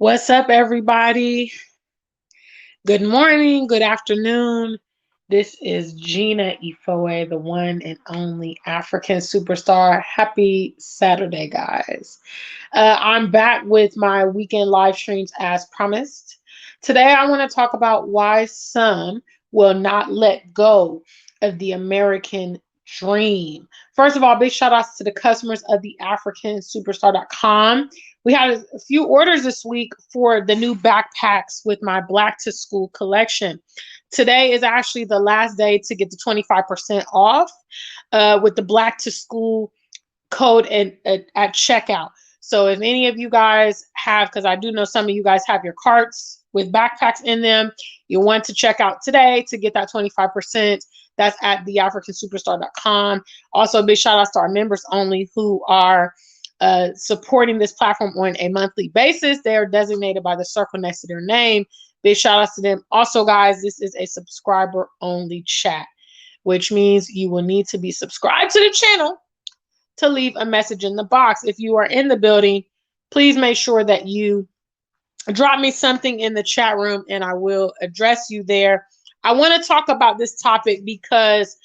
What's up, everybody? Good morning, good afternoon. This is Gina Ifoe, the one and only African superstar. Happy Saturday, guys. I'm back with my weekend live streams as promised. Today, I want to talk about why some will not let go of the American dream. First of all, big shout outs to the customers of the AfricanSuperstar.com. We had a few orders this week for the new backpacks with my Black to School collection. Today is actually the last day to get the 25% off with the Black to School code at checkout. So if any of you guys have, because I do know some of you guys have your carts with backpacks in them, you want to check out today to get that 25%. That's at theafricansuperstar.com. Also, big shout outs to our members only who are supporting this platform on a monthly basis. They are designated by the circle next to their name. Big shout outs to them. Also, guys, this is a subscriber only chat, which means you will need to be subscribed to the channel to leave a message in the box. If you are in the building, please make sure that you drop me something in the chat room and I will address you there. I want to talk about this topic because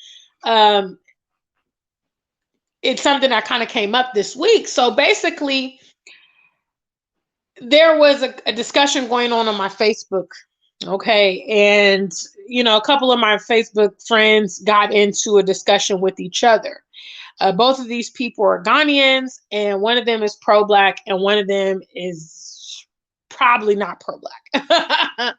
it's something that kind of came up this week. So basically, there was a discussion going on my Facebook. Okay. And, a couple of my Facebook friends got into a discussion with each other. Both of these people are Ghanaians, and one of them is pro-Black, and one of them is probably not pro-Black.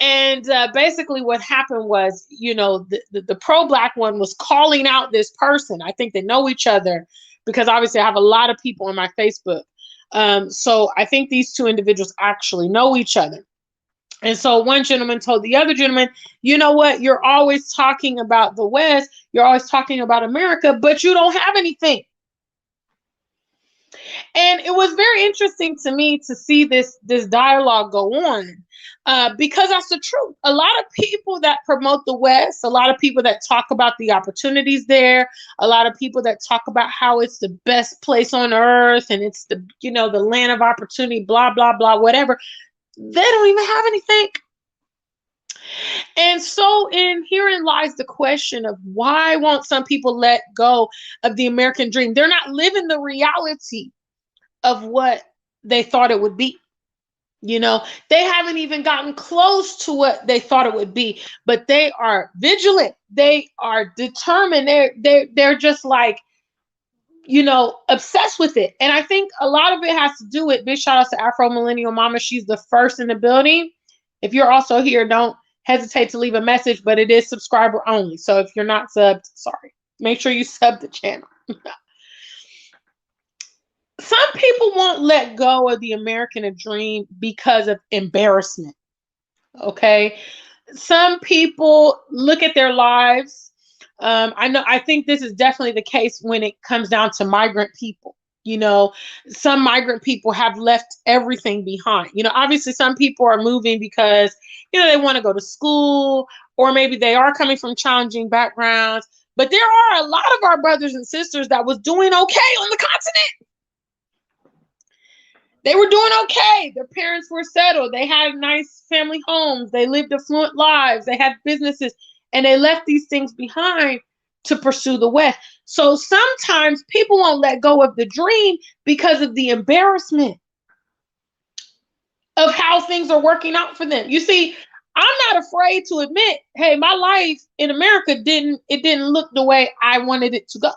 And basically what happened was, the pro-Black one was calling out this person. I think they know each other because obviously I have a lot of people on my Facebook. So I think these two individuals actually know each other. And so one gentleman told the other gentleman, you know what? You're always talking about the West. You're always talking about America, but you don't have anything. And it was very interesting to me to see this dialogue go on because that's the truth. A lot of people that promote the West, a lot of people that talk about the opportunities there, a lot of people that talk about how it's the best place on earth and it's the land of opportunity, blah, blah, blah, whatever. They don't even have anything. And so herein lies the question of why won't some people let go of the American dream? They're not living the reality of what they thought it would be. They haven't even gotten close to what they thought it would be, but they are vigilant. They are determined. They're just like, obsessed with it. And I think a lot of it has to do with, big shout out to Afro Millennial Mama. She's the first in the building. If you're also here, don't hesitate to leave a message, but it is subscriber only. So if you're not subbed, sorry. Make sure you sub the channel. Some people won't let go of the American dream because of embarrassment. Okay. Some people look at their lives. I think this is definitely the case when it comes down to migrant people. Some migrant people have left everything behind. Obviously some people are moving because, they want to go to school, or maybe they are coming from challenging backgrounds. But there are a lot of our brothers and sisters that was doing okay on the continent. They were doing okay. Their parents were settled. They had nice family homes. They lived affluent lives. They had businesses, and they left these things behind to pursue the West. So sometimes people won't let go of the dream because of the embarrassment of how things are working out for them. You see, I'm not afraid to admit, hey, my life in America didn't look the way I wanted it to go.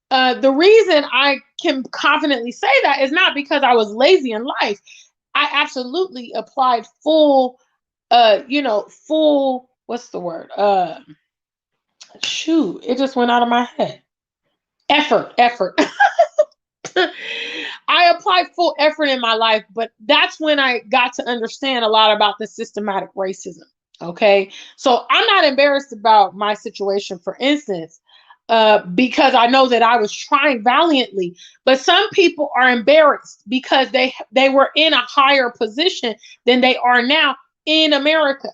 The reason I can confidently say that is not because I was lazy in life. I absolutely applied full, what's the word? It just went out of my head. Effort. I applied full effort in my life, but that's when I got to understand a lot about the systematic racism. Okay. So I'm not embarrassed about my situation, for instance, because I know that I was trying valiantly. But some people are embarrassed because they were in a higher position than they are now in America,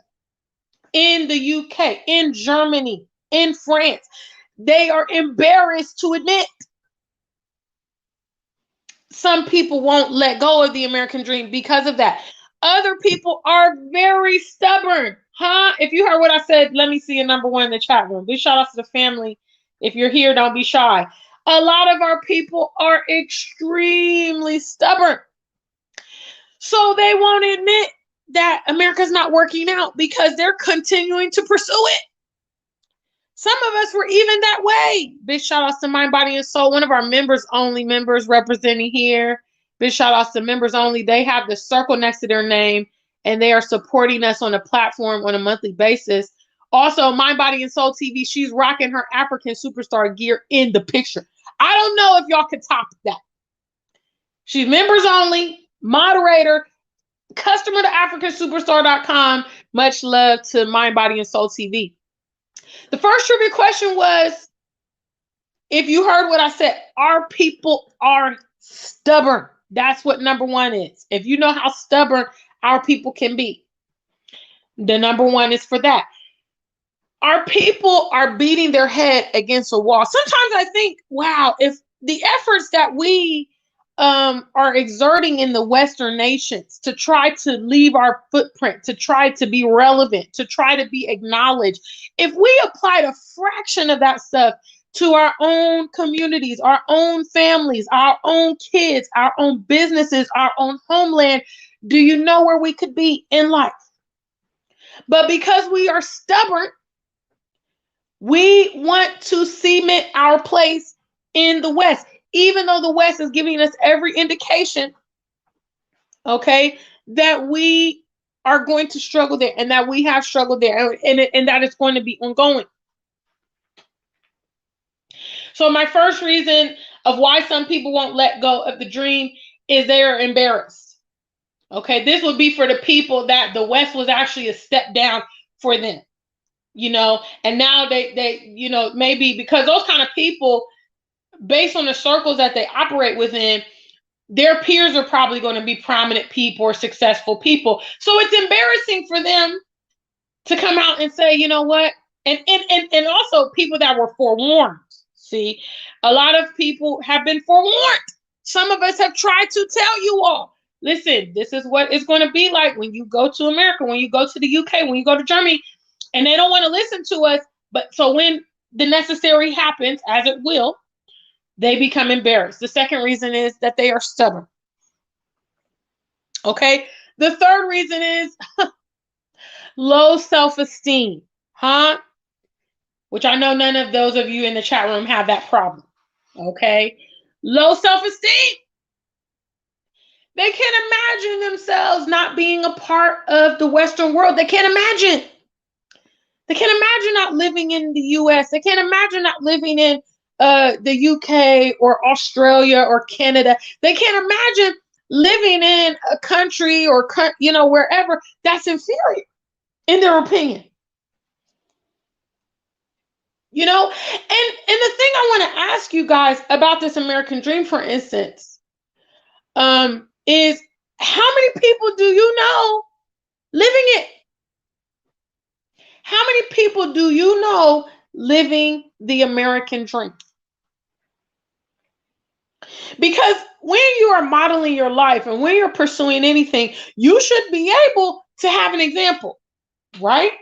in the UK, in Germany, in France. They are embarrassed to admit. some people won't let go of the American dream because of that. Other people are very stubborn. Huh? If you heard what I said, let me see a number one in the chat room. Big shout out to the family. If you're here, don't be shy. A lot of our people are extremely stubborn. So they won't admit that America's not working out because they're continuing to pursue it. Some of us were even that way. Big shout outs to Mind, Body, and Soul. One of our members only members representing here. Big shout outs to members only. They have the circle next to their name and they are supporting us on a platform on a monthly basis. Also, Mind, Body, and Soul TV, she's rocking her African superstar gear in the picture. I don't know if y'all can top that. She's members only, moderator, customer to AfricanSuperstar.com. Much love to Mind, Body, and Soul TV. The first trivia question was, if you heard what I said, our people are stubborn. That's what number one is. If you know how stubborn our people can be, the number one is for that. Our people are beating their head against a wall. Sometimes I think, wow, if the efforts that we are exerting in the Western nations to try to leave our footprint, to try to be relevant, to try to be acknowledged, if we applied a fraction of that stuff to our own communities, our own families, our own kids, our own businesses, our own homeland, do you know where we could be in life? But because we are stubborn, we want to cement our place in the West, even though the West is giving us every indication, okay, that we are going to struggle there and that we have struggled there and that it's going to be ongoing. So my first reason of why some people won't let go of the dream is they're embarrassed. Okay, this would be for the people that the West was actually a step down for them, you know, and now they you know, maybe because those kind of people, based on the circles that they operate within, their peers are probably going to be prominent people or successful people. So it's embarrassing for them to come out and say, you know what? And also people that were forewarned. See, a lot of people have been forewarned. Some of us have tried to tell you all, listen, this is what it's going to be like when you go to America, when you go to the UK, when you go to Germany, and they don't want to listen to us. But so when the necessary happens, as it will, they become embarrassed. The second reason is that they are stubborn. Okay. The third reason is low self-esteem, huh? Which I know none of those of you in the chat room have that problem. Okay. Low self-esteem. They can't imagine themselves not being a part of the Western world. They can't imagine. They can't imagine not living in the US. They can't imagine not living in the UK or Australia or Canada. They can't imagine living in a country or, you know, wherever that's inferior in their opinion. You know, and the thing I want to ask you guys about this American dream, for instance, is how many people do you know living it? How many people do you know living the American dream? Because when you are modeling your life and when you're pursuing anything, you should be able to have an example, right?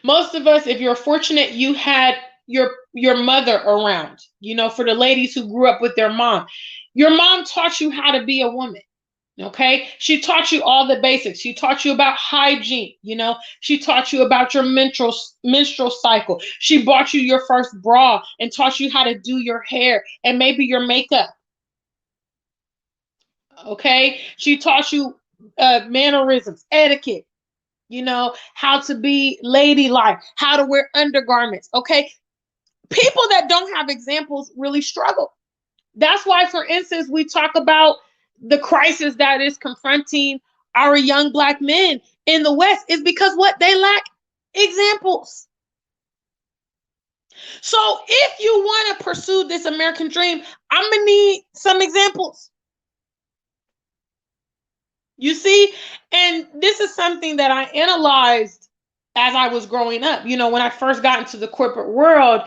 Most of us, if you're fortunate, you had your mother around. You know, for the ladies who grew up with their mom, your mom taught you how to be a woman. Okay, she taught you all the basics. She taught you about hygiene. You know, she taught you about your menstrual cycle. She bought you your first bra and taught you how to do your hair and maybe your makeup. Okay, she taught you mannerisms, etiquette. You know, how to be ladylike, how to wear undergarments. Okay, people that don't have examples really struggle. That's why, for instance, we talk about the crisis that is confronting our young Black men in the West is because what they lack examples. So if you want to pursue this American dream, I'm gonna need some examples. You see, and this is something that I analyzed as I was growing up. You know, when I first got into the corporate world,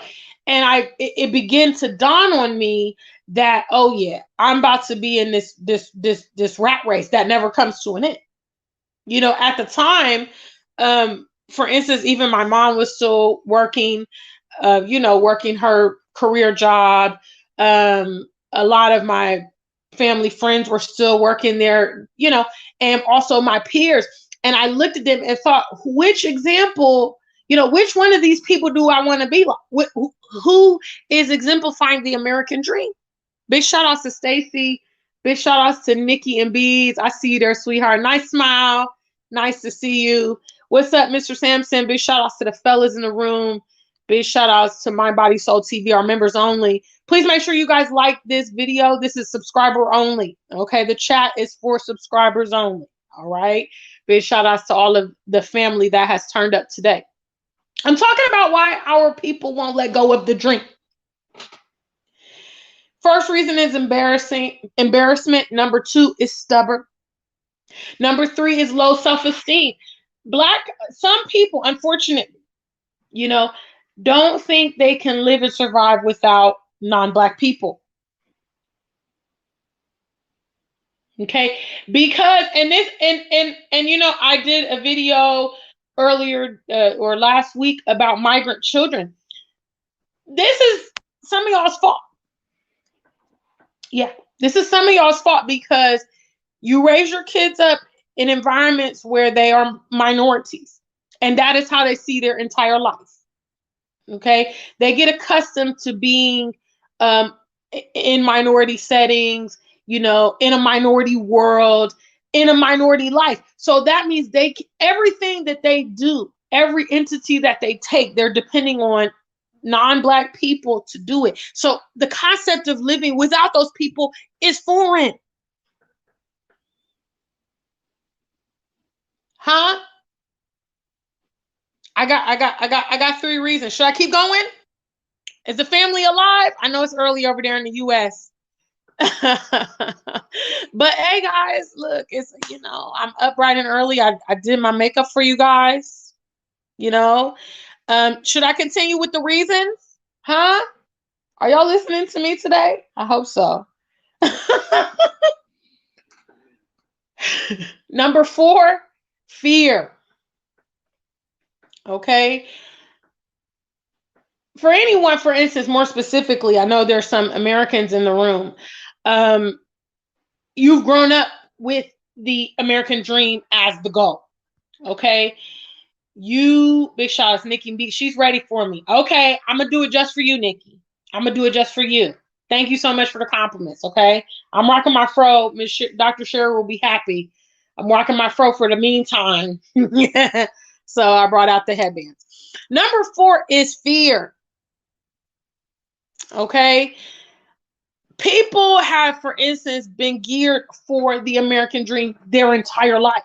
And it began to dawn on me that, oh yeah, I'm about to be in this rat race that never comes to an end. At the time, for instance, even my mom was still working, working her career job. A lot of my family friends were still working there, and also my peers. And I looked at them and thought, which example, which one of these people do I want to be like? Who is exemplifying the American dream? Big shout outs to Stacy. Big shout outs to Nikki and Bees. I see you there, sweetheart. Nice smile. Nice to see you. What's up, Mr. Sampson? Big shout outs to the fellas in the room. Big shout outs to Mind Body Soul TV, our members only. Please make sure you guys like this video. This is subscriber only. Okay, the chat is for subscribers only. All right. Big shout outs to all of the family that has turned up today. I'm talking about why our people won't let go of the dream. First reason is embarrassment. Number 2 is stubborn. Number 3 is low self-esteem. Some people, unfortunately, don't think they can live and survive without non-Black people. Okay, because I did a video earlier or last week about migrant children. This is some of y'all's fault. Yeah, this is some of y'all's fault because you raise your kids up in environments where they are minorities, and that is how they see their entire life. Okay, they get accustomed to being in minority settings, in a minority world, in a minority life. So that means everything that they do, every entity that they take, they're depending on non-Black people to do it. So the concept of living without those people is foreign. Huh? I got 3 reasons. Should I keep going? Is the family alive? I know it's early over there in the US. But hey guys, look, it's I'm up bright and early. I did my makeup for you guys. Should I continue with the reasons? Huh? Are y'all listening to me today? I hope so. Number 4, fear. Okay. For anyone, for instance, more specifically, I know there's some Americans in the room. You've grown up with the American dream as the goal. Okay. Big shout outs, Nikki B. She's ready for me. Okay. I'm going to do it just for you, Nikki. I'm going to do it just for you. Thank you so much for the compliments. Okay. I'm rocking my fro. Dr. Sherry will be happy. I'm rocking my fro for the meantime. So I brought out the headbands. Number 4 is fear. Okay. People have, for instance, been geared for the American dream their entire life.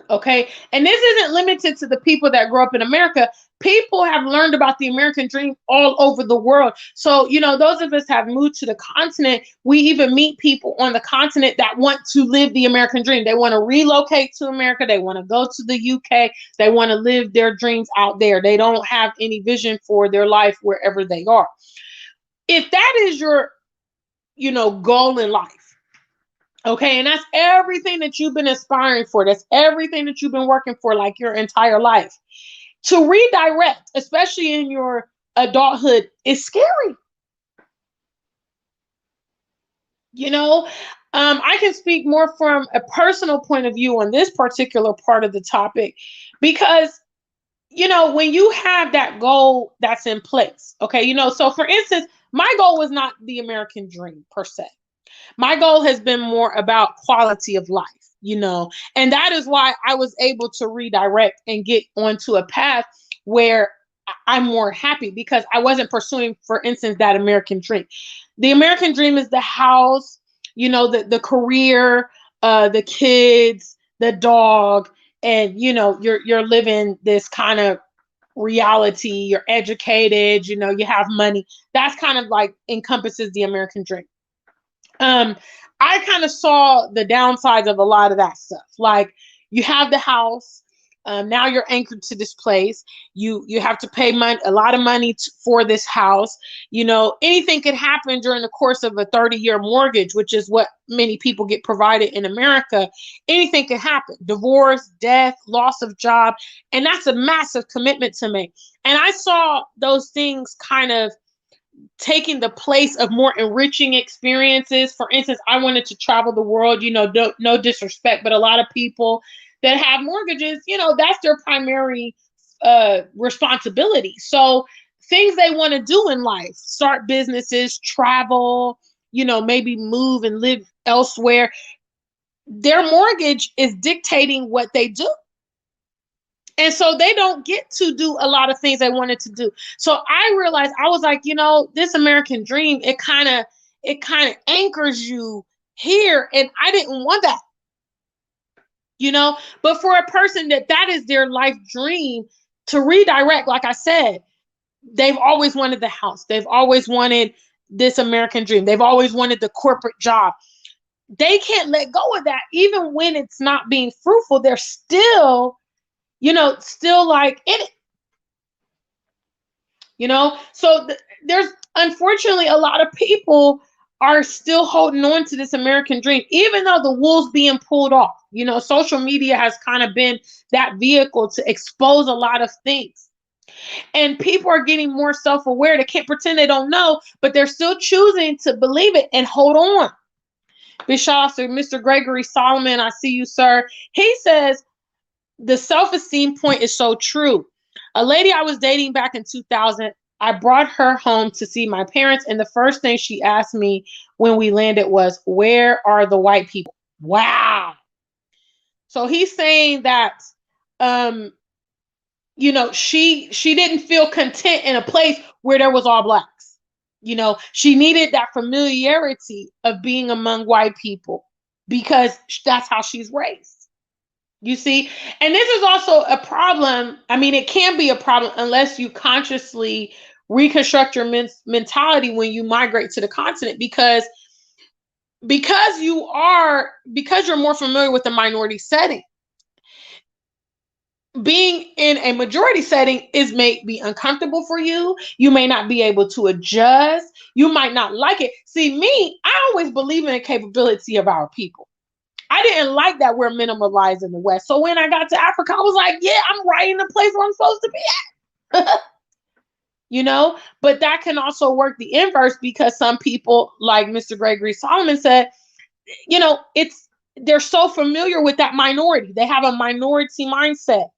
Okay. And this isn't limited to the people that grew up in America. People have learned about the American dream all over the world. So, those of us have moved to the continent. We even meet people on the continent that want to live the American dream. They want to relocate to America. They want to go to the UK. They want to live their dreams out there. They don't have any vision for their life wherever they are. If that is your, goal in life, okay, and that's everything that you've been aspiring for, that's everything that you've been working for like your entire life, to redirect, especially in your adulthood, is scary. I can speak more from a personal point of view on this particular part of the topic because, when you have that goal that's in place, okay, so for instance, my goal was not the American dream per se. My goal has been more about quality of life, and that is why I was able to redirect and get onto a path where I'm more happy because I wasn't pursuing, for instance, that American dream. The American dream is the house, the career, the kids, the dog, and you're living this kind of reality. You're educated, you have money. That's kind of like encompasses the American dream. I kind of saw the downsides of a lot of that stuff. Like, you have the house, Now you're anchored to this place. You have to pay a lot of money for this house. You know, anything could happen during the course of a 30-year mortgage, which is what many people get provided in America. Anything could happen: divorce, death, loss of job, and that's a massive commitment to make. And I saw those things kind of taking the place of more enriching experiences. For instance, I wanted to travel the world. You know, no disrespect, but a lot of people that have mortgages, you know, that's their primary responsibility. So things they want to do in life: start businesses, travel, you know, maybe move and live elsewhere. Their mortgage is dictating what they do. And so they don't get to do a lot of things they wanted to do. So I realized, I was like, you know, this American dream, it kind of anchors you here. And I didn't want that, you know, but for a person that is their life dream, to redirect, like I said, they've always wanted the house. They've always wanted this American dream. They've always wanted the corporate job. They can't let go of that. Even when it's not being fruitful, they're still, you know, still like in it, you know? So there's unfortunately a lot of people are still holding on to this American dream, even though the wool's being pulled off. You know, social media has kind of been that vehicle to expose a lot of things. And people are getting more self-aware. They can't pretend they don't know, but they're still choosing to believe it and hold on. Bishop, Mr. Gregory Solomon, I see you, sir. He says, the self-esteem point is so true. A lady I was dating back in 2000, I brought her home to see my parents, and the first thing she asked me when we landed was, "Where are the white people?" Wow. So he's saying that, you know, she didn't feel content in a place where there was all blacks. You know, she needed that familiarity of being among white people because that's how she's raised. You see, and this is also a problem. I mean, it can be a problem unless you consciously reconstruct your mentality when you migrate to the continent, because you're more familiar with the minority setting. Being in a majority setting may be uncomfortable for you. You may not be able to adjust. You might not like it. See, me, I always believe in the capability of our people. I didn't like that we're minimalized in the West. So when I got to Africa, I was like, yeah, I'm right in the place where I'm supposed to be at. You know, but that can also work the inverse, because some people, like Mr. Gregory Solomon said, you know, they're so familiar with that minority. They have a minority mindset.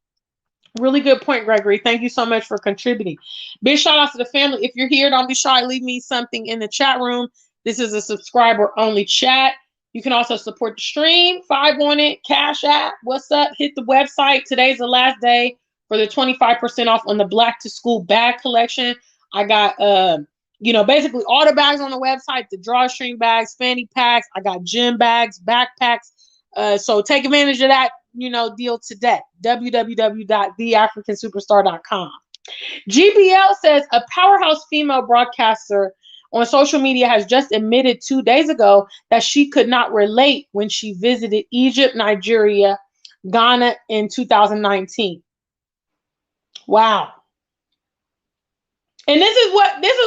Really good point, Gregory. Thank you so much for contributing. Big shout out to the family. If you're here, don't be shy. Leave me something in the chat room. This is a subscriber only chat. You can also support the stream. 5 on it. Cash App. What's up? Hit the website. Today's the last day for the 25% off on the Black to School bag collection. I got, you know, basically all the bags on the website, the drawstring bags, fanny packs. I got gym bags, backpacks. So take advantage of that, you know, deal today. www.theafricansuperstar.com. GBL says a powerhouse female broadcaster on social media has just admitted 2 days ago that she could not relate when she visited Egypt, Nigeria, Ghana in 2019. Wow. And this is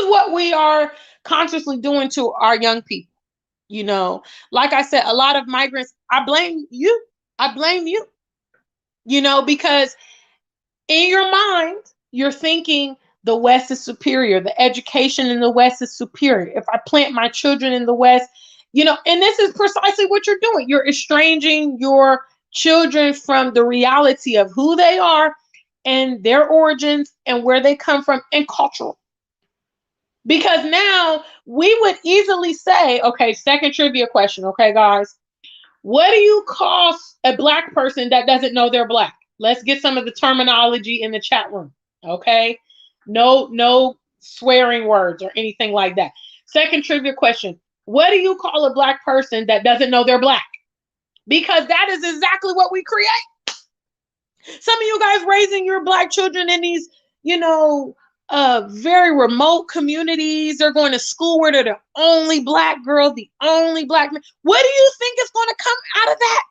what we are consciously doing to our young people. You know, like I said, a lot of migrants, I blame you. I blame you. You know, because in your mind, you're thinking the West is superior. The education in the West is superior. If I plant my children in the West, you know, and this is precisely what you're doing. You're estranging your children from the reality of who they are and their origins and where they come from and cultural. Because now we would easily say, okay, second trivia question. Okay, guys, what do you call a black person that doesn't know they're black? Let's get some of the terminology in the chat room. Okay. No swearing words or anything like that. Second trivia question. What do you call a black person that doesn't know they're black? Because that is exactly what we create. Some of you guys raising your black children in these, you know, very remote communities. They're going to school where they're the only black girl, the only black man. What do you think is going to come out of that?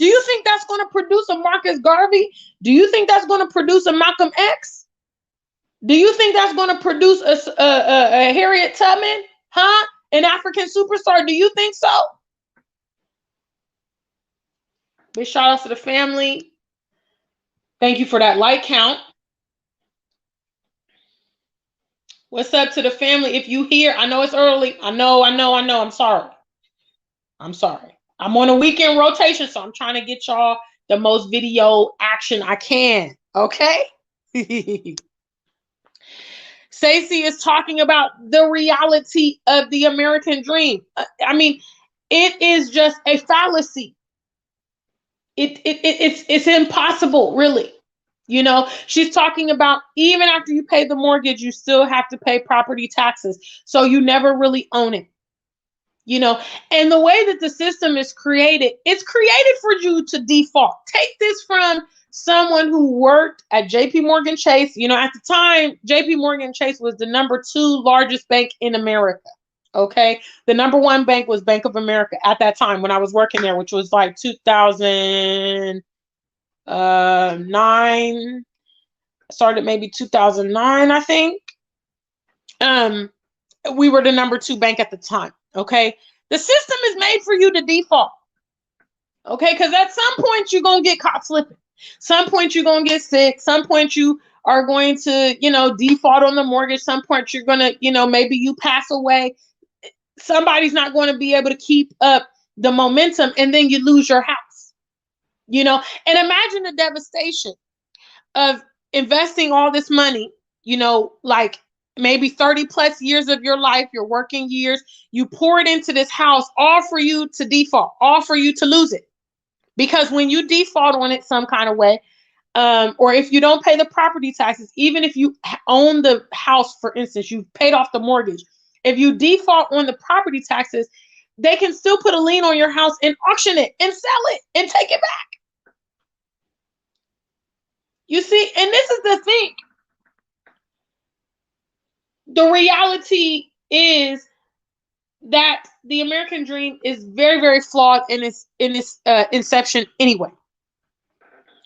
Do you think that's going to produce a Marcus Garvey? Do you think that's going to produce a Malcolm X? Do you think that's going to produce a Harriet Tubman? Huh? An African superstar? Do you think so? Big shout out to the family. Thank you for that like count. What's up to the family? If you here, I know it's early. I know. I'm sorry. I'm on a weekend rotation, so I'm trying to get y'all the most video action I can. Okay? Stacey is talking about the reality of the American dream. I mean, it is just a fallacy. It's impossible, really. You know, she's talking about even after you pay the mortgage, you still have to pay property taxes. So you never really own it. You know, and the way that the system is created, it's created for you to default. Take this from someone who worked at JP Morgan Chase. You know, at the time, JP Morgan Chase was the number 2 largest bank in America. Okay. The number 1 bank was Bank of America at that time when I was working there, which was like 2009. I started maybe 2009, I think. We were the number 2 bank at the time. Okay. The system is made for you to default. Okay. Because at some point you're going to get caught slipping. Some point you're going to get sick. Some point you are going to, default on the mortgage. Some point you're going to, maybe you pass away. Somebody's not going to be able to keep up the momentum, and then you lose your house. And imagine the devastation of investing all this money, like maybe 30 plus years of your life, your working years, you pour it into this house, all for you to default, all for you to lose it. Because when you default on it some kind of way, or if you don't pay the property taxes, even if you own the house, for instance, you've paid off the mortgage, if you default on the property taxes, they can still put a lien on your house and auction it and sell it and take it back. You see, and this is the thing. The reality is that the American dream is very, very flawed in its inception anyway.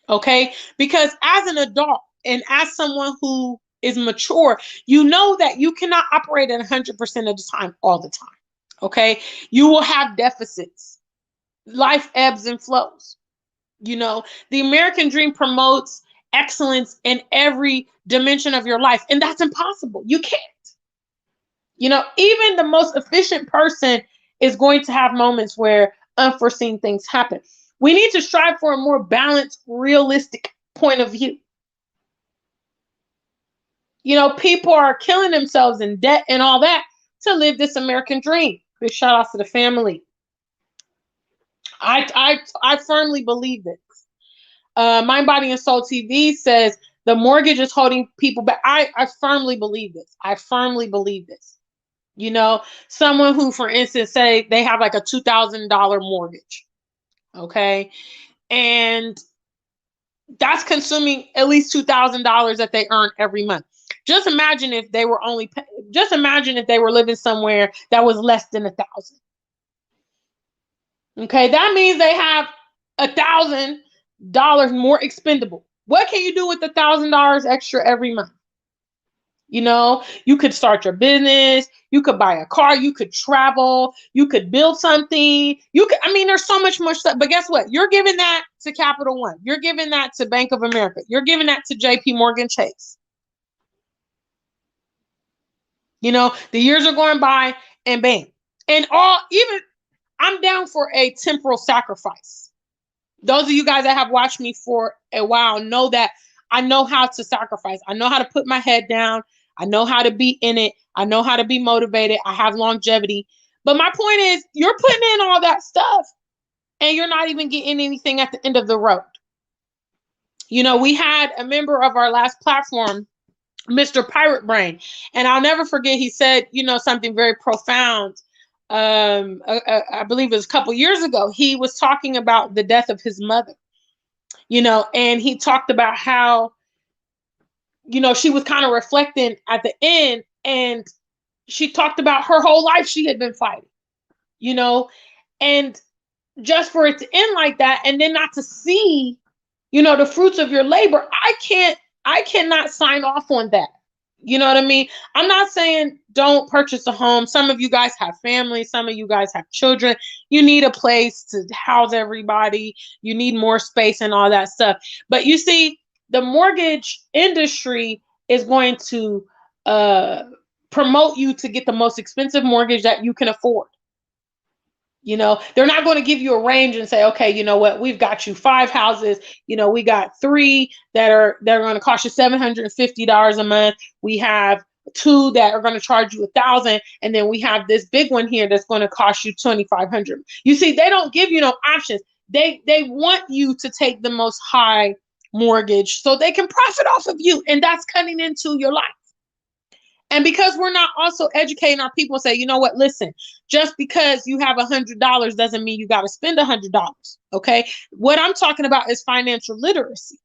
Okay? Because as an adult and as someone who is mature, you know that you cannot operate at 100% of the time all the time. Okay? You will have deficits. Life ebbs and flows. The American dream promotes excellence in every dimension of your life, and that's impossible. You can't. Even the most efficient person is going to have moments where unforeseen things happen. We need to strive for a more balanced, realistic point of view. People are killing themselves in debt and all that to live this American dream. Big shout out to the family. I firmly believe this. Mind, Body, and Soul TV says the mortgage is holding people back. I firmly believe this. Someone who, for instance, say they have like a $2,000 mortgage. Okay. And that's consuming at least $2,000 that they earn every month. Just imagine if they were living somewhere that was less than 1,000. Okay. That means they have $1,000 more expendable. What can you do with $1,000 extra every month? You could start your business, you could buy a car, you could travel, you could build something. There's so much more stuff. But guess what? You're giving that to Capital One. You're giving that to Bank of America. You're giving that to JP Morgan Chase. The years are going by and bam. And I'm down for a temporal sacrifice. Those of you guys that have watched me for a while know that I know how to sacrifice. I know how to put my head down. I know how to be in it. I know how to be motivated. I have longevity. But my point is, you're putting in all that stuff and you're not even getting anything at the end of the road. We had a member of our last platform, Mr. Pirate Brain, and I'll never forget, he said, something very profound. I believe it was a couple years ago. He was talking about the death of his mother. And he talked about how, she was kind of reflecting at the end, and she talked about her whole life she had been fighting, and just for it to end like that and then not to see, the fruits of your labor. I cannot sign off on that. You know what I mean? I'm not saying don't purchase a home. Some of you guys have families, some of you guys have children. You need a place to house everybody. You need more space and all that stuff. But you see, the mortgage industry is going to promote you to get the most expensive mortgage that you can afford. They're not going to give you a range and say, okay, you know what, we've got you 5 houses. We got 3 that are going to cost you $750 a month. We have 2 that are going to charge you 1,000, and then we have this big one here that's going to cost you 2,500. You see, they don't give you no options. They want you to take the most high mortgage so they can profit off of you, and that's cutting into your life. And because we're not also educating our people, say, you know what, listen, just because you have $100 doesn't mean you got to spend $100. Okay. What I'm talking about is financial literacy.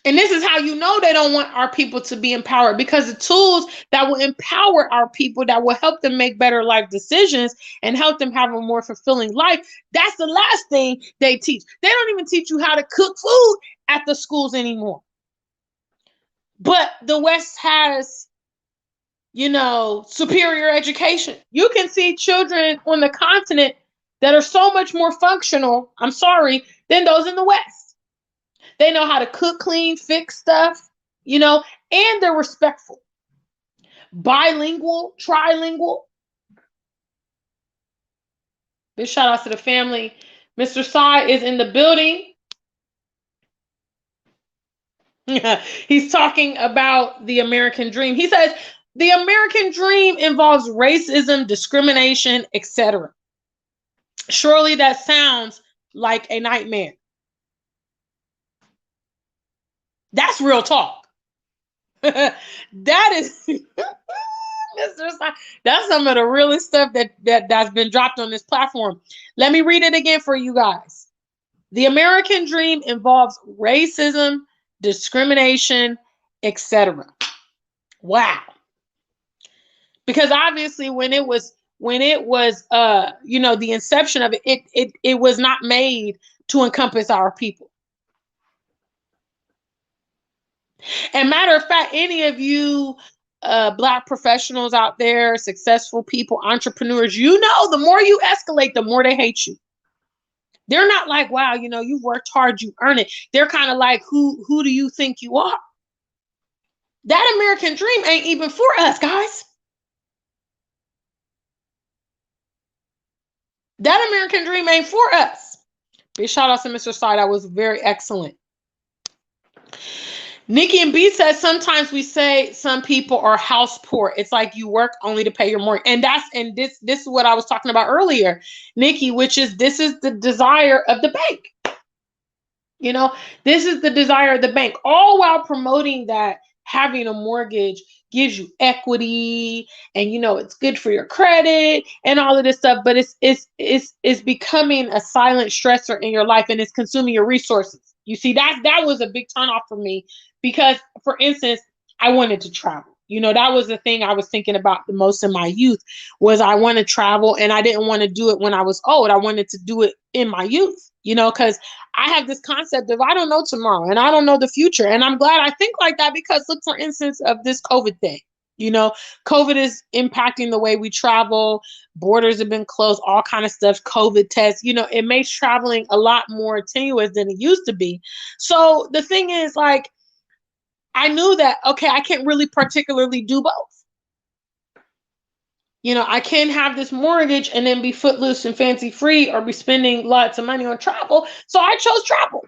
And this is how you know they don't want our people to be empowered, because the tools that will empower our people, that will help them make better life decisions and help them have a more fulfilling life, that's the last thing they teach. They don't even teach you how to cook food at the schools anymore. But the West has, superior education. You can see children on the continent that are so much more functional, I'm sorry, than those in the West. They know how to cook, clean, fix stuff, and they're respectful. Bilingual, trilingual. Big shout out to the family. Mr. Sai is in the building. He's talking about the American dream. He says, the American dream involves racism, discrimination, etc. Surely that sounds like a nightmare. That's real talk. That is that's some of the realest stuff that's been dropped on this platform. Let me read it again for you guys. The American dream involves racism, discrimination, etc. Wow. Because obviously when it was the inception of it was not made to encompass our people. And matter of fact, any of you Black professionals out there, successful people, entrepreneurs, the more you escalate, the more they hate you. They're not like, wow, you've worked hard, you earn it. They're kind of like, who do you think you are? That American dream ain't even for us, guys. That American dream ain't for us. Big shout out to Mr. Sai. That was very excellent. Nikki and B says sometimes we say some people are house poor. It's like you work only to pay your mortgage. And this is what I was talking about earlier, Nikki, which is this is the desire of the bank. This is the desire of the bank, all while promoting that having a mortgage gives you equity and it's good for your credit and all of this stuff, but it's becoming a silent stressor in your life, and it's consuming your resources. You see, that was a big turn off for me, because for instance, I wanted to travel. That was the thing I was thinking about the most in my youth, was I want to travel, and I didn't want to do it when I was old. I wanted to do it in my youth, because I have this concept of I don't know tomorrow and I don't know the future. And I'm glad I think like that, because look, for instance, of this COVID thing. COVID is impacting the way we travel. Borders have been closed, all kind of stuff, COVID tests. It makes traveling a lot more tenuous than it used to be. So the thing is, like, I knew that, okay, I can't really particularly do both. I can't have this mortgage and then be footloose and fancy free, or be spending lots of money on travel. So I chose travel.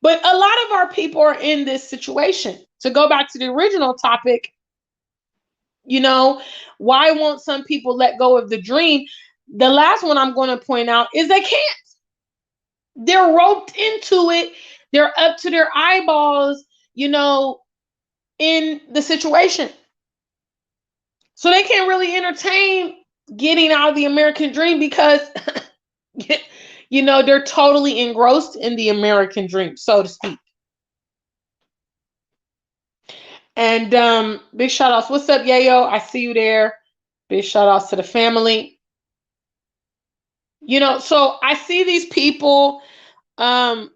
But a lot of our people are in this situation. To go back to the original topic, why won't some people let go of the dream? The last one I'm going to point out is they can't. They're roped into it. They're up to their eyeballs, in the situation. So they can't really entertain getting out of the American dream, because, they're totally engrossed in the American dream, so to speak. And big shout outs. What's up, Yayo? I see you there. Big shout outs to the family. So I see these people on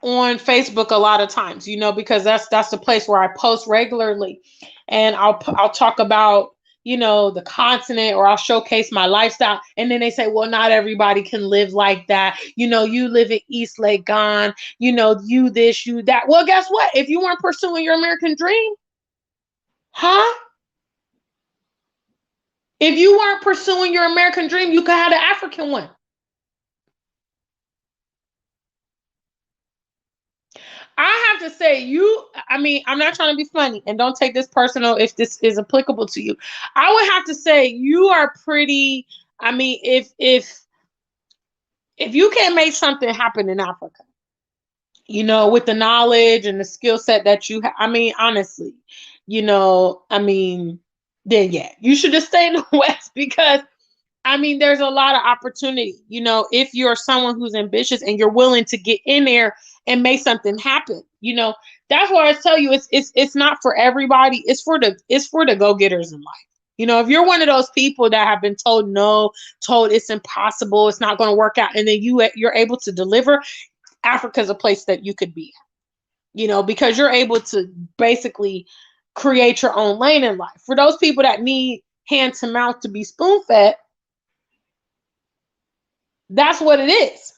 Facebook a lot of times, because that's the place where I post regularly, and I'll talk about the continent, or I'll showcase my lifestyle, and then they say, well, not everybody can live like that. You live in East Legon, you this, you that. Well, guess what? If you weren't pursuing your American dream, huh? If you weren't pursuing your American dream, you could have the African one. I have to say, I'm not trying to be funny, and don't take this personal if this is applicable to you. I would have to say you are pretty, if you can't make something happen in Africa, with the knowledge and the skill set that you have, honestly, then yeah, you should just stay in the West, because there's a lot of opportunity, if you're someone who's ambitious and you're willing to get in there and make something happen. That's why I tell you, it's not for everybody. It's for the go-getters in life. If you're one of those people that have been told no, told it's impossible, it's not going to work out, and then you're able to deliver, Africa's a place that you could be at, because you're able to basically create your own lane in life. For those people that need hand to mouth to be spoon-fed, that's what it is.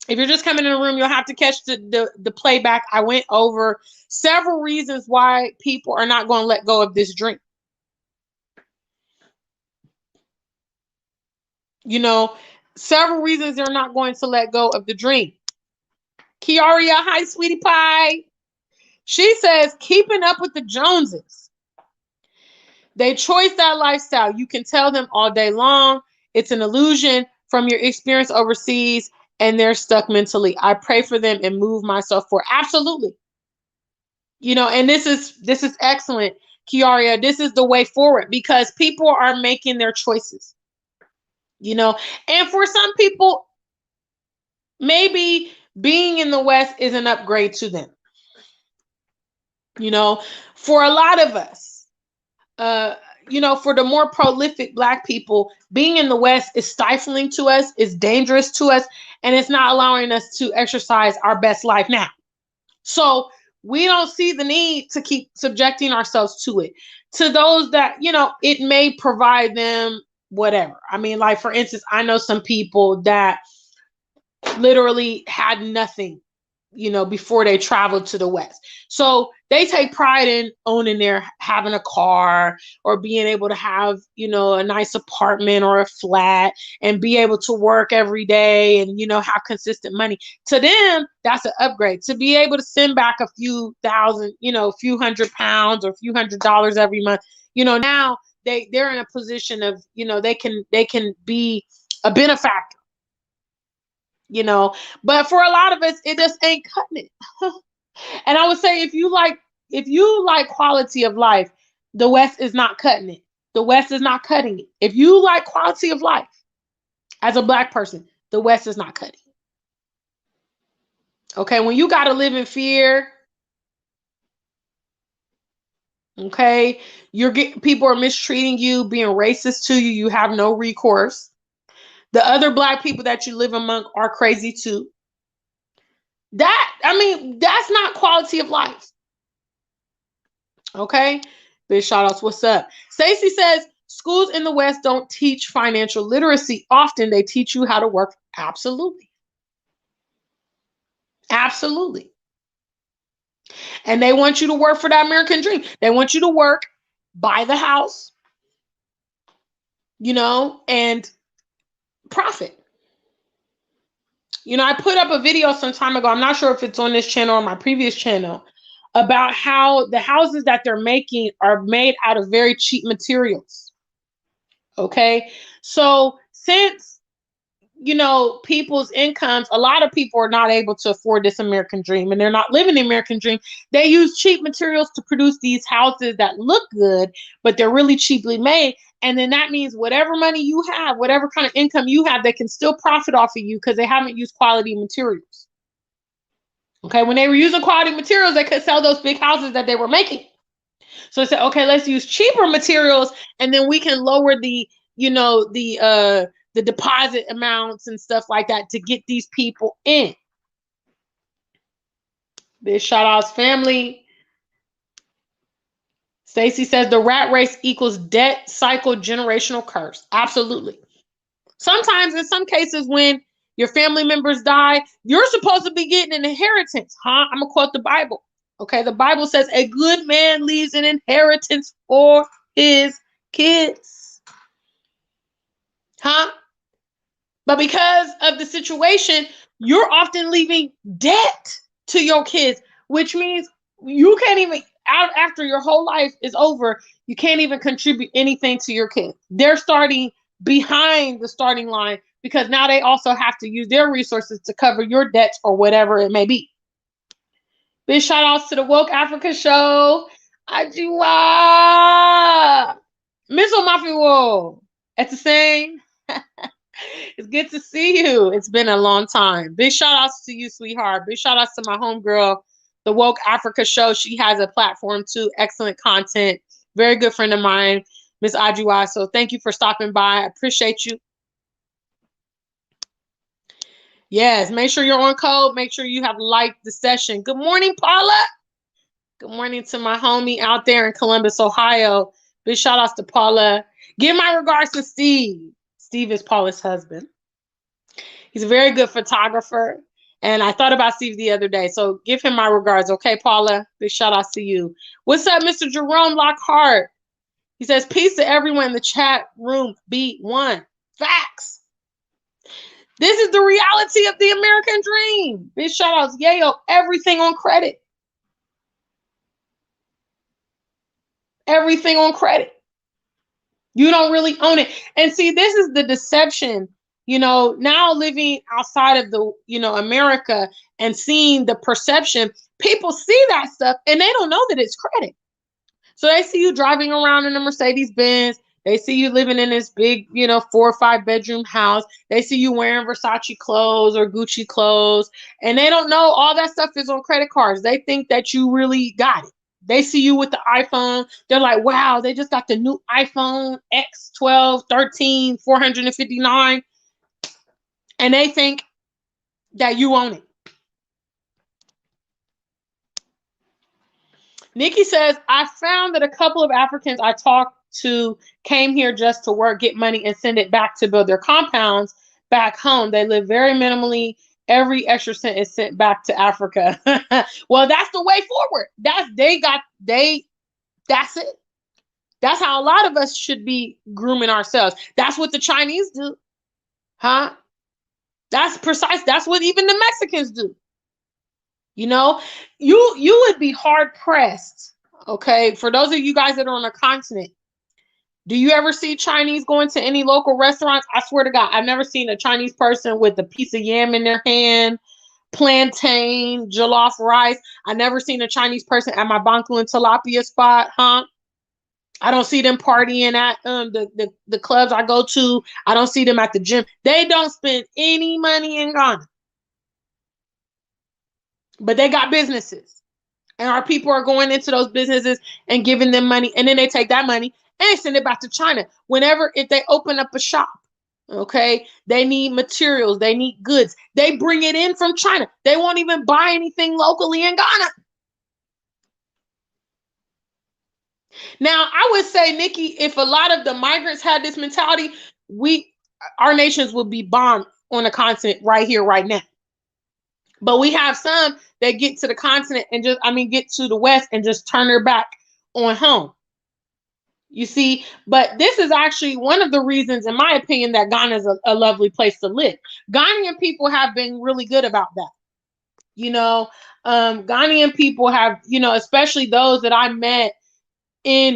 If you're just coming in the room, you'll have to catch the playback. I went over several reasons why people are not going to let go of this dream. Several reasons they're not going to let go of the dream. Kiaria, hi, sweetie pie. She says, keeping up with the Joneses. They choose that lifestyle. You can tell them all day long. It's an illusion from your experience overseas, and they're stuck mentally. I pray for them and move myself forward. Absolutely. And this is excellent, Kiaria. This is the way forward, because people are making their choices. And for some people, maybe being in the West is an upgrade to them. For a lot of us, for the more prolific Black people, being in the West is stifling to us, is dangerous to us, and it's not allowing us to exercise our best life now. So we don't see the need to keep subjecting ourselves to it. To those that, it may provide them whatever. Like, for instance, I know some people that literally had nothing, before they traveled to the West. So they take pride in owning having a car, or being able to have, a nice apartment or a flat, and be able to work every day, and, have consistent money. To them, that's an upgrade. To be able to send back a few thousand, a few £100 or a few $100 every month, now they're in a position of, they can be a benefactor. But for a lot of us, it just ain't cutting it. And I would say, if you like quality of life, the West is not cutting it. The West is not cutting it. If you like quality of life as a Black person, the West is not cutting it. Okay, when you got to live in fear, okay, people are mistreating you, being racist to you, you have no recourse. The other Black people that you live among are crazy too. That's not quality of life. Okay? Big shout outs. What's up? Stacey says, schools in the West don't teach financial literacy. Often they teach you how to work. Absolutely. Absolutely. And they want you to work for that American dream. They want you to work, buy the house, and profit. I put up a video some time ago. I'm not sure if it's on this channel or my previous channel, about how the houses that they're making are made out of very cheap materials. Okay. So since, people's incomes, a lot of people are not able to afford this American dream, and they're not living the American dream. They use cheap materials to produce these houses that look good, but they're really cheaply made. And then that means whatever money you have, whatever kind of income you have, they can still profit off of you because they haven't used quality materials. Okay, when they were using quality materials, they could sell those big houses that they were making. So I said, okay, let's use cheaper materials, and then we can lower the, the deposit amounts and stuff like that to get these people in. Big shout outs, family. Stacy says the rat race equals debt cycle generational curse. Absolutely. Sometimes, in some cases, when your family members die, you're supposed to be getting an inheritance. Huh? I'm going to quote the Bible. Okay, the Bible says a good man leaves an inheritance for his kids. Huh? But because of the situation, you're often leaving debt to your kids, which means you can't even, out after your whole life is over, you can't even contribute anything to your kids. They're starting behind the starting line because now they also have to use their resources to cover your debts or whatever it may be. Big shout outs to the Woke Africa Show. Ajiwa. Miss Omafiwo. It's the same. It's good to see you. It's been a long time. Big shout outs to you, sweetheart. Big shout outs to my homegirl, the Woke Africa Show. She has a platform too. Excellent content. Very good friend of mine, Miss Ajiwa. So thank you for stopping by. I appreciate you. Yes, make sure you're on code. Make sure you have liked the session. Good morning, Paula. Good morning to my homie out there in Columbus, Ohio. Big shout outs to Paula. Give my regards to Steve. Steve is Paula's husband. He's a very good photographer. And I thought about Steve the other day. So give him my regards. Okay, Paula? Big shout outs to you. What's up, Mr. Jerome Lockhart? He says, peace to everyone in the chat room. Be one. Facts. This is the reality of the American dream. Big shout outs. Yayo, everything on credit. Everything on credit. You don't really own it. And see, this is the deception, now living outside of the, America and seeing the perception, people see that stuff and they don't know that it's credit. So they see you driving around in a Mercedes Benz. They see you living in this big, 4 or 5 bedroom house. They see you wearing Versace clothes or Gucci clothes. And they don't know all that stuff is on credit cards. They think that you really got it. They see you with the iPhone. They're like, wow, they just got the new iPhone X12, 13, 459. And they think that you own it. Nikki says, I found that a couple of Africans I talked to came here just to work, get money, and send it back to build their compounds back home. They live very minimally. Every extra cent is sent back to Africa. Well, that's the way forward. That's it. That's how a lot of us should be grooming ourselves. That's what the Chinese do. Huh? That's precise. That's what even the Mexicans do. You would be hard pressed. Okay. For those of you guys that are on the continent, do you ever see Chinese going to any local restaurants? I swear to God, I've never seen a Chinese person with a piece of yam in their hand, plantain, jollof rice. I never seen a Chinese person at my Banku and Tilapia spot, huh? I don't see them partying at the clubs I go to. I don't see them at the gym. They don't spend any money in Ghana. But they got businesses. And our people are going into those businesses and giving them money. And then they take that money and send it back to China. If they open up a shop, okay, they need materials, they need goods. They bring it in from China. They won't even buy anything locally in Ghana. Now, I would say, Nikki, if a lot of the migrants had this mentality, our nations would be bombed on the continent right here, right now. But we have some that get to the continent and get to the West and just turn their back on home. You see, but this is actually one of the reasons, in my opinion, that Ghana is a lovely place to live. Ghanaian people have been really good about that. Ghanaian people have, especially those that I met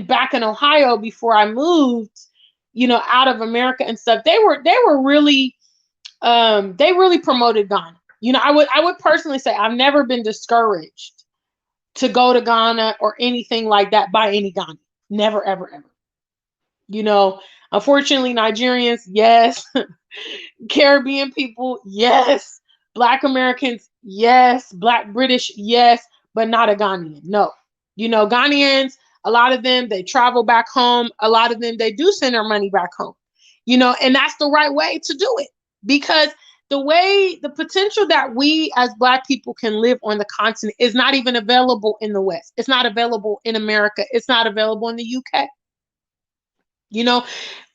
back in Ohio before I moved, out of America and stuff. They were really, they really promoted Ghana. I would personally say I've never been discouraged to go to Ghana or anything like that by any Ghanaian. Never, ever, ever. Unfortunately, Nigerians, yes. Caribbean people, yes. Black Americans, yes. Black British, yes. But not a Ghanaian, no. Ghanaians, A lot of them, they travel back home. A lot of them, they do send their money back home, and that's the right way to do it, because the potential that we as Black people can live on the continent is not even available in the West. It's not available in America. It's not available in the UK.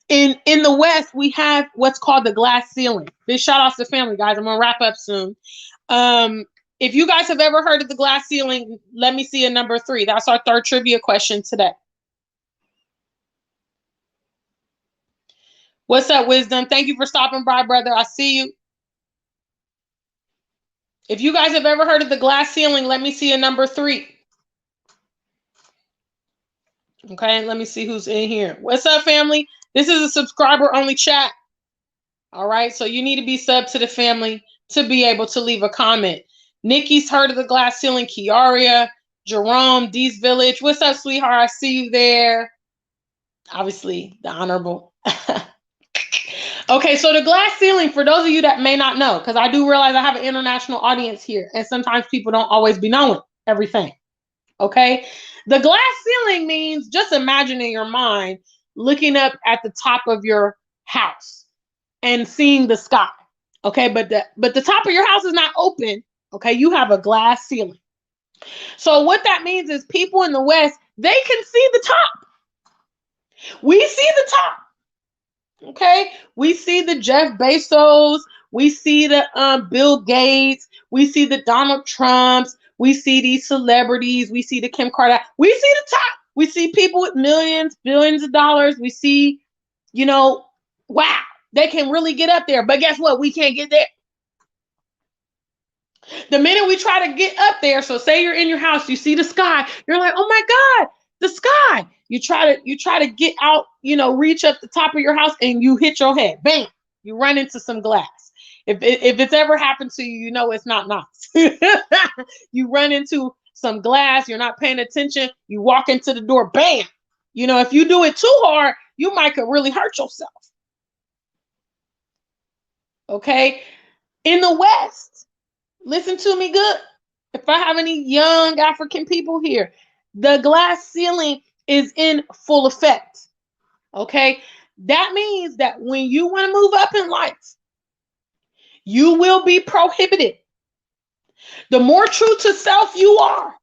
In the West, we have what's called the glass ceiling. Big shout outs to family, guys. I'm gonna wrap up soon. If you guys have ever heard of the glass ceiling, let me see a number 3. That's our third trivia question today. What's up, Wisdom? Thank you for stopping by, brother. I see you. If you guys have ever heard of the glass ceiling, let me see a number 3. Okay, let me see who's in here. What's up, family? This is a subscriber-only chat. All right, so you need to be subbed to the family to be able to leave a comment. Nikki's heard of the glass ceiling. Kiaria, Jerome, D's Village. What's up, sweetheart? I see you there. Obviously, the honorable. Okay, so the glass ceiling, for those of you that may not know, because I do realize I have an international audience here, and sometimes people don't always be knowing everything. Okay, the glass ceiling means, just imagine in your mind looking up at the top of your house and seeing the sky. Okay, but the top of your house is not open. Okay, you have a glass ceiling. So what that means is people in the West, they can see the top. We see the top. Okay, we see the Jeff Bezos, we see the Bill Gates, we see the Donald Trumps, we see these celebrities, we see the Kim Kardashian, we see the top. We see people with millions, billions of dollars. We see, wow, they can really get up there. But guess what? We can't get there. The minute we try to get up there, so say you're in your house, you see the sky, you're like, oh my God, the sky. You try to get out, reach up the top of your house, and you hit your head. Bam! You run into some glass. If it's ever happened to you, it's not nice. You run into some glass, you're not paying attention, you walk into the door, bam! If you do it too hard, you might could really hurt yourself. Okay? In the West, listen to me good. If I have any young African people here, the glass ceiling is in full effect. Okay? That means that when you want to move up in life, you will be prohibited. The more true to self you are,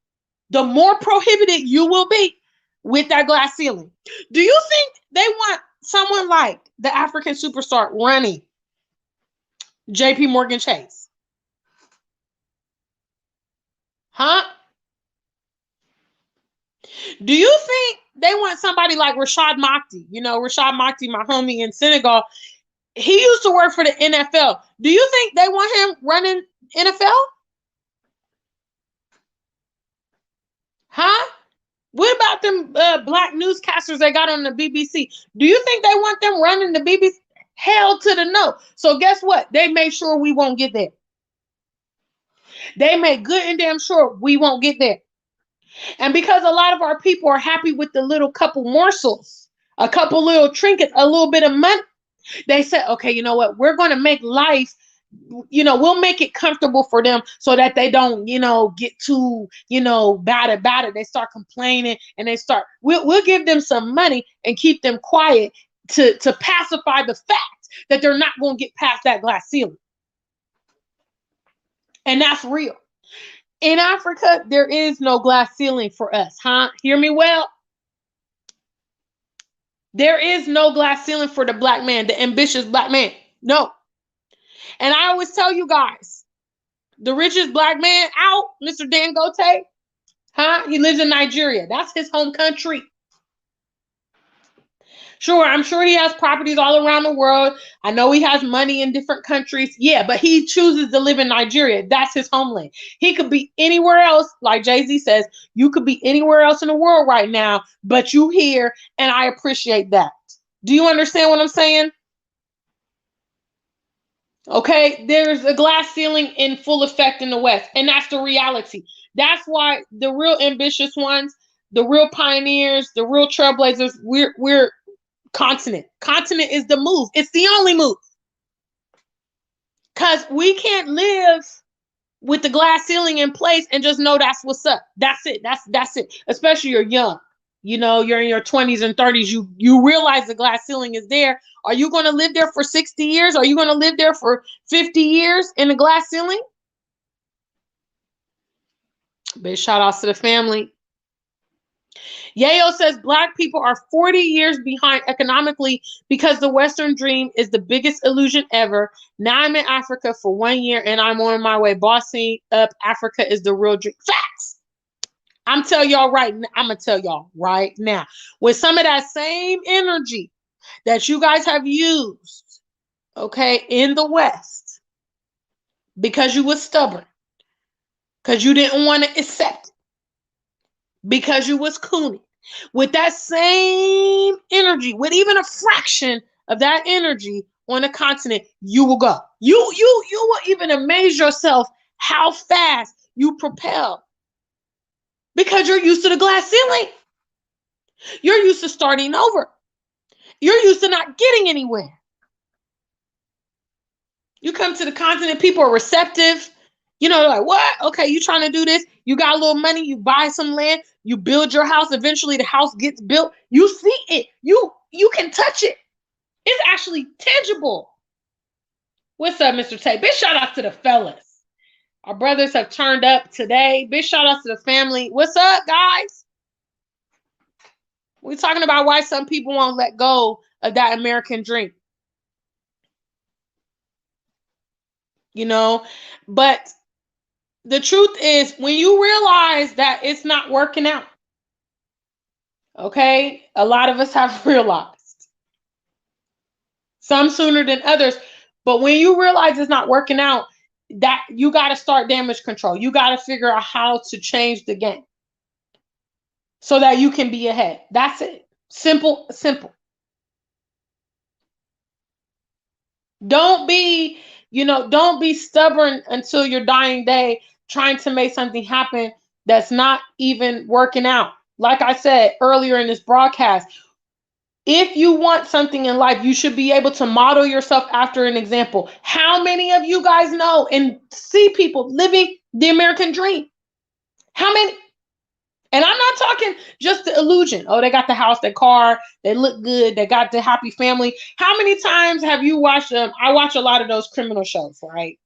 the more prohibited you will be with that glass ceiling. Do you think they want someone like the African superstar running JP Morgan Chase? Huh? Do you think they want somebody like Rashad Makhti? Rashad Makhti, my homie in Senegal, he used to work for the NFL. Do you think they want him running NFL? Huh? What about them Black newscasters they got on the BBC? Do you think they want them running the BBC? Hell to the no. So guess what? They made sure we won't get there. They made good and damn sure we won't get there. And because a lot of our people are happy with the little couple morsels, a couple little trinkets, a little bit of money, they said, okay, you know what? We're going to make life, we'll make it comfortable for them so that they don't, get too, bad about it. They start complaining and we'll give them some money and keep them quiet to pacify the fact that they're not going to get past that glass ceiling. And that's real. In Africa, there is no glass ceiling for us, huh? Hear me well. There is no glass ceiling for the Black man, the ambitious Black man. No. And I always tell you guys, the richest Black man out, Mr. Dangote, huh? He lives in Nigeria. That's his home country. Sure, I'm sure he has properties all around the world. I know he has money in different countries. Yeah, but he chooses to live in Nigeria. That's his homeland. He could be anywhere else. Like Jay-Z says, you could be anywhere else in the world right now, but you here, and I appreciate that. Do you understand what I'm saying? Okay, there's a glass ceiling in full effect in the West, and that's the reality. That's why the real ambitious ones, the real pioneers, the real trailblazers, we're continent. Continent is the move. It's the only move. Because we can't live with the glass ceiling in place and just know that's what's up. That's it. That's it. Especially you're young. you're in your 20s and 30s, you realize the glass ceiling is there. Are you going to live there for 60 years? Are you going to live there for 50 years in the glass ceiling? Big shout outs to the family. Yayo says Black people are 40 years behind economically because the Western dream is the biggest illusion ever. Now I'm in Africa for 1 year and I'm on my way bossing up. Africa is the real dream. Facts. I'm gonna tell y'all right now. With some of that same energy that you guys have used, okay, in the West, because you was stubborn, because you didn't want to accept it, because you was cooning. With that same energy, with even a fraction of that energy on the continent, you will go. You will even amaze yourself how fast you propel. Because you're used to the glass ceiling. You're used to starting over. You're used to not getting anywhere. You come to the continent, people are receptive. Like, what? Okay, you trying to do this? You got a little money, you buy some land, you build your house. Eventually the house gets built. You see it. You can touch it. It's actually tangible. What's up, Mr. Tate? Big shout out to the fellas. Our brothers have turned up today. Big shout out to the family. What's up, guys? We're talking about why some people won't let go of that American dream. But the truth is, when you realize that it's not working out, okay, a lot of us have realized, some sooner than others, but when you realize it's not working out, that you got to start damage control. You got to figure out how to change the game so that you can be ahead. That's it. Simple. Don't be stubborn until your dying day trying to make something happen that's not even working out. Like I said earlier in this broadcast, if you want something in life, you should be able to model yourself after an example. How many of you guys know and see people living the American dream? How many? And I'm not talking just the illusion. Oh, they got the house, the car, they look good, they got the happy family. How many times have you watched them? I watch a lot of those criminal shows, right?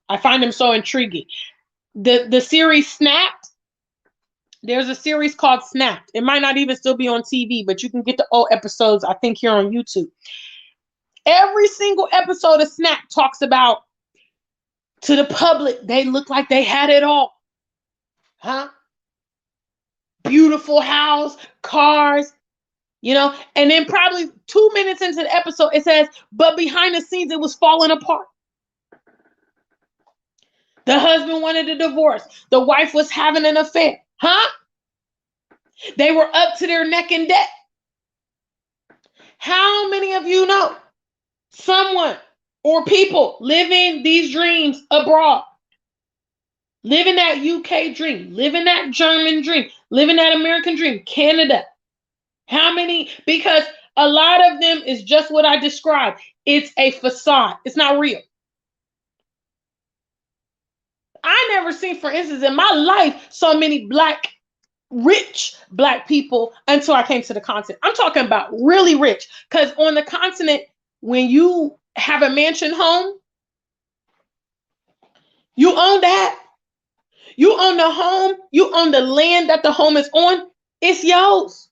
I find them so intriguing. The series Snapped, there's a series called Snapped. It might not even still be on TV, but you can get the old episodes, I think, here on YouTube. Every single episode of Snapped talks about, to the public, they look like they had it all. Huh? Beautiful house, cars, and then probably 2 minutes into the episode, it says, but behind the scenes, it was falling apart. The husband wanted a divorce. The wife was having an affair. Huh? They were up to their neck in debt. How many of you know someone or people living these dreams abroad? Living that UK dream, living that German dream, living that American dream, Canada. How many? Because a lot of them is just what I described. It's a facade. It's not real. I never seen, for instance, in my life, so many rich Black people until I came to the continent. I'm talking about really rich. Because on the continent, when you have a mansion home, you own that. You own the home. You own the land that the home is on. It's yours.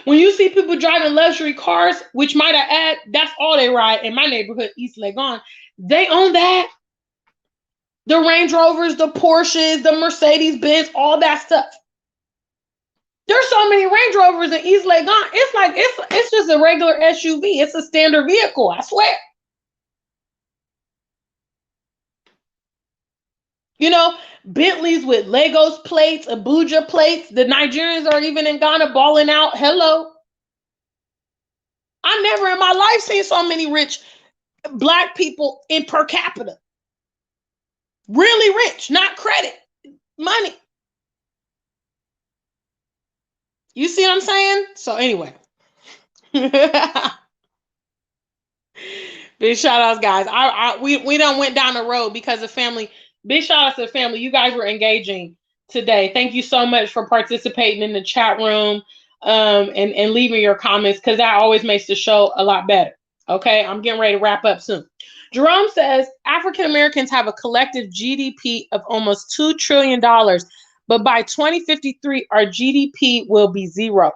When you see people driving luxury cars, which might I add, that's all they ride in my neighborhood, East Legon, they own that. The Range Rovers, the Porsches, the Mercedes Benz, all that stuff. There's so many Range Rovers in East Legon. It's like it's just a regular SUV. It's a standard vehicle, I swear. Bentleys with Lagos plates, Abuja plates. The Nigerians are even in Ghana balling out. Hello. I never in my life seen so many rich Black people in per capita. Really rich, not credit, money. You see what I'm saying? So anyway. Big shout outs, guys. We done went down the road because of family. Big shout outs to the family. You guys were engaging today. Thank you so much for participating in the chat room and leaving your comments, because that always makes the show a lot better. Okay, I'm getting ready to wrap up soon. Jerome says African Americans have a collective GDP of almost $2 trillion, but by 2053, our GDP will be zero.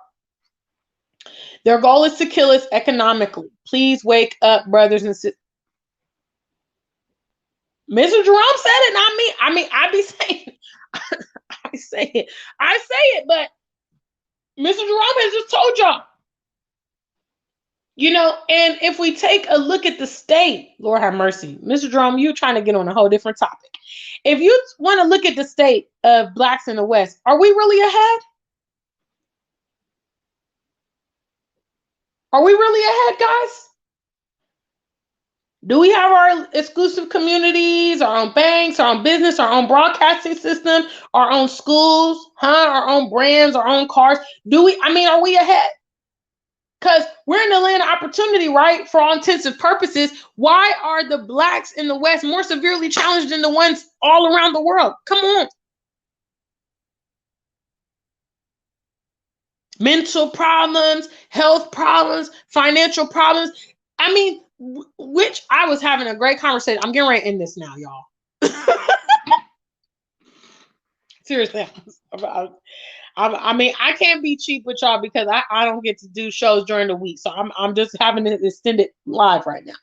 Their goal is to kill us economically. Please wake up, brothers and sisters. Mr. Jerome said it, not me. I be saying it. I say it, but Mr. Jerome has just told y'all. You know, and if we take a look at the state, Lord have mercy, Mr. Jerome, you're trying to get on a whole different topic. If you want to look at the state of blacks in the West, are we really ahead? Are we really ahead, guys? Do we have our exclusive communities, our own banks, our own business, our own broadcasting system, our own schools, our own brands, our own cars? Are we ahead? Because we're in the land of opportunity, right? For all intents and purposes. Why are the blacks in the West more severely challenged than the ones all around the world? Come on. Mental problems, health problems, financial problems. Which I was having a great conversation. I'm getting ready to end this now, y'all. Seriously. I can't be cheap with y'all because I don't get to do shows during the week. So I'm just having it extended live right now.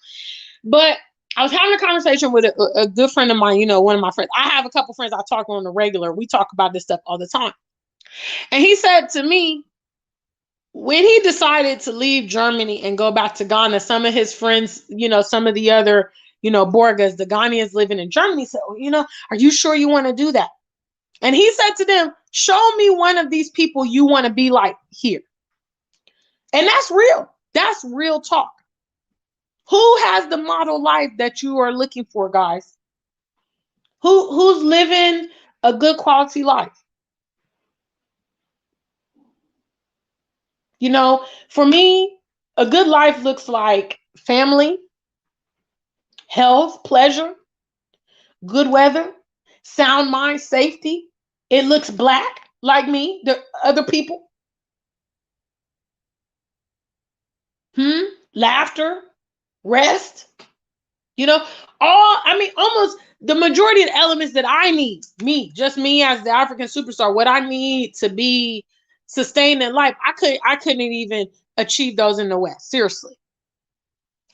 But I was having a conversation with a good friend of mine, one of my friends. I have a couple friends I talk on the regular. We talk about this stuff all the time. And he said to me, when he decided to leave Germany and go back to Ghana, some of his friends, some of the other, Borgas, the Ghanaians living in Germany said, are you sure you want to do that? And he said to them, show me one of these people you want to be like here. And that's real. That's real talk. Who has the model life that you are looking for, guys? Who's living a good quality life? For me, a good life looks like family, health, pleasure, good weather, sound mind, safety. It looks black like me, the other people. Laughter, rest. Almost the majority of the elements that I need, just me as the African superstar, what I need to be sustained in life, I couldn't even achieve those in the West. Seriously.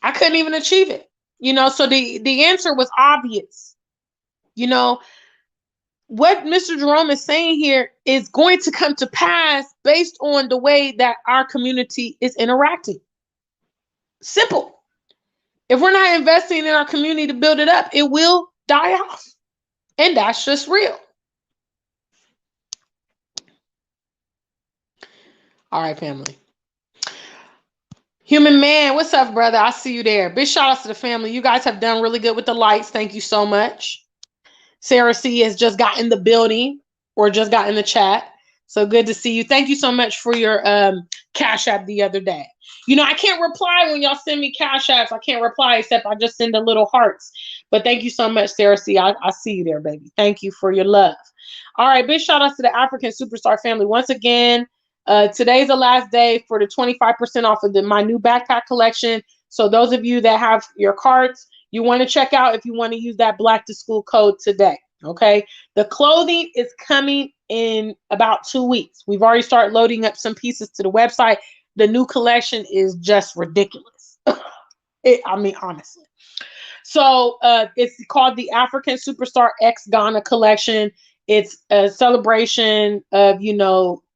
I couldn't even achieve it. So the answer was obvious. What Mr. Jerome is saying here is going to come to pass based on the way that our community is interacting. Simple. If we're not investing in our community to build it up, it will die off. And that's just real. All right, family. Human Man, what's up, brother? I see you there. Big shout outs to the family. You guys have done really good with the lights. Thank you so much. Sarah C has just got in the building or just got in the chat. So good to see you. Thank you so much for your Cash App the other day. I can't reply when y'all send me Cash Apps. I can't reply except I just send the little hearts. But thank you so much, Sarah C. I see you there, baby. Thank you for your love. All right, big shout outs to the African Superstar family. Once again, today's the last day for the 25% off of my new backpack collection. So those of you that have your cards, you want to check out if you want to use that Black to School code today. Okay. The clothing is coming in about 2 weeks. We've already started loading up some pieces to the website. The new collection is just ridiculous. Honestly. So it's called the African Superstar X Ghana collection. It's a celebration of,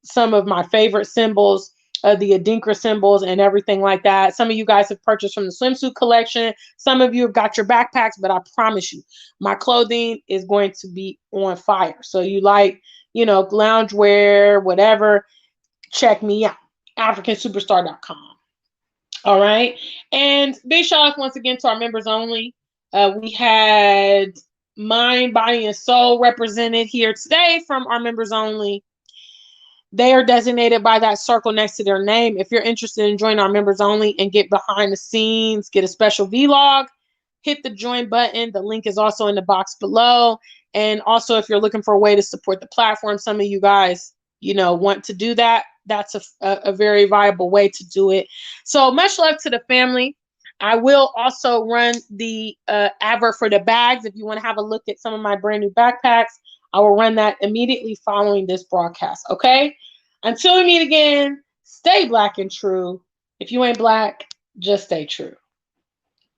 some of my favorite symbols, the Adinkra symbols and everything like that. Some of you guys have purchased from the swimsuit collection. Some of you have got your backpacks, but I promise you, my clothing is going to be on fire. So you like, loungewear, whatever, check me out, africansuperstar.com. All right. And big shout out once again to our members only. We had Mind, Body, and Soul represented here today from our members only. They are designated by that circle next to their name. If you're interested in joining our members only and get behind the scenes, get a special vlog, hit the join button. The link is also in the box below. And also, if you're looking for a way to support the platform, some of you guys, want to do that. That's a very viable way to do it. So much love to the family. I will also run the advert for the bags. If you want to have a look at some of my brand new backpacks, I will run that immediately following this broadcast. Okay? Until we meet again, stay black and true. If you ain't black, just stay true.